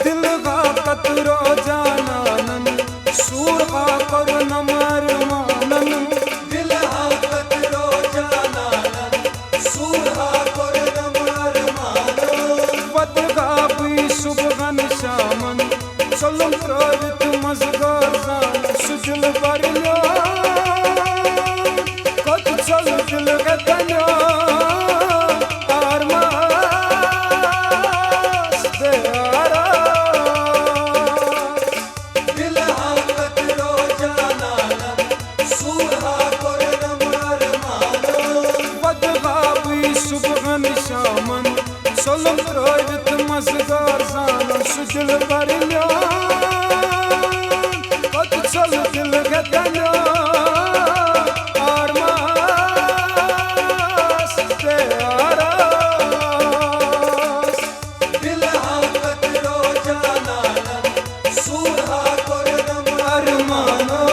दिल का कतरो जानानन सूर का करो नमर मानन दिल हा कतरो जानानन सूर हा करो नमर मानन वद का भी सुबगन शामन चलम प्रवित मजगार जान सुजल बरलो कत चल दिल गतनो आरमास दे आरास दिल हा कतरो जानानन सूर हा करो नमर मानन वद का भी सुबगन शामन चलम प्रवित मजगार जान सुजल बरलो चल दिल गतनो आरमास दे आरास दिल हा कतरो जानानन सूर हा करो नमर मानन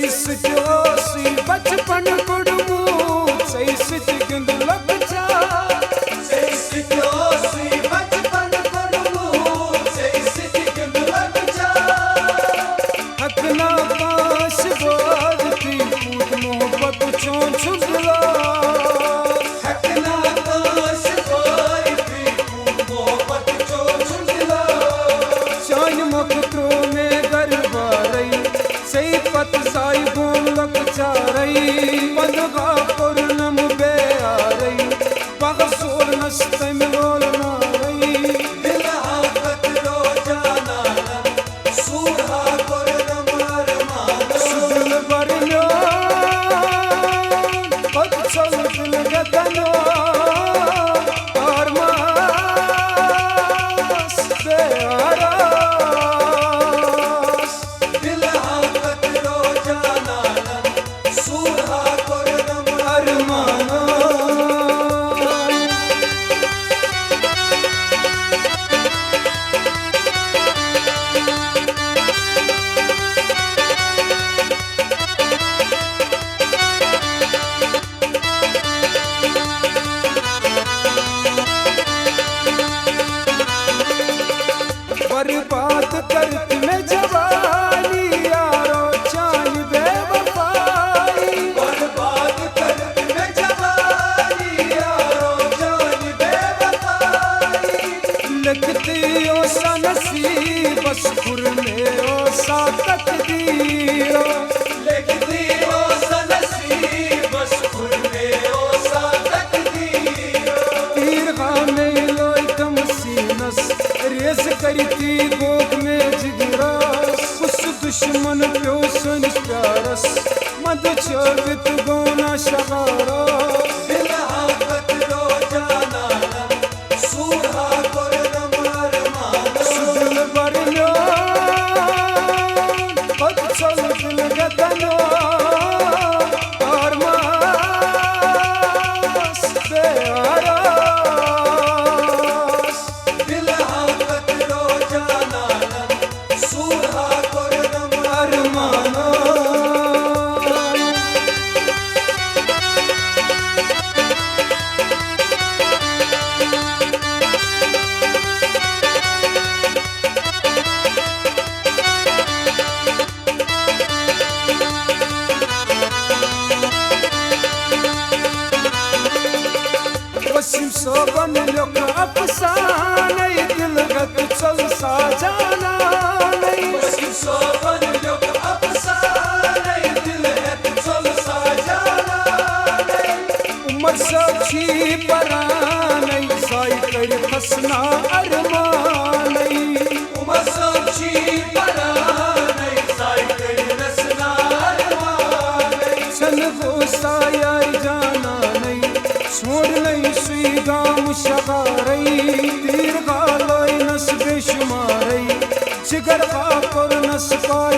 जोशी बचपन कुड़मू सही गिंद लपचा जोशी बचपन कुड़मू सही गिंद लपचा हकना पास बोलती पूत मोहब्बत चों छुपला हकना पास बोलती पूत मोहब्बत चों छुपला चान मखत्रो में गरबारई सही पत साई बोल लग चारई बंदगा पूर्णम बे आ रही बगसोर नस्ते मिलोल नारई दिल हा कतरो जानानन सूर हा करो नमर मानन सुजल बरलो कत चल दिल गतनो आरमास दे आरास दिल हा कतरो जानानन सूर हा करो नमर मानन बर्बाद करती में जवानी यारो चाल बेवफाई बर्बाद करती में जवानी यारो जान बेवफाई लिखती ओ सा नसीब बस खुर में ओ सा तकदीर लिखती ओ सनसीब बस खुद में ओ सा तकदीर तीर खाने लोई कम सीनस रेस करती गोग में जिगरास उस दुश्मन प्यो सन प्यारस मद चवित गोना शगारा दिल हा कतरो जानानन सूर हा करो नमर मानन सुजल बरलो कत चल दिल गतनो आरमास दे आरास दिल हा कतरो जानानन सूर हा करो नमर मानन वसीम सोबन लोक अफसाने दिल गत चल साजाना नहीं वसीम सोबन लोग अफसाने दिल है चल साजाना उमर सखी पराने साई कर फसना अरमाने उमर सखी पराने साई कर नसना अरमाने सन वो साया जाना नहीं छोड़ नहीं सुई गाम शगारई तीर गालोई नस बेशुमारई जिगर का पर नस पार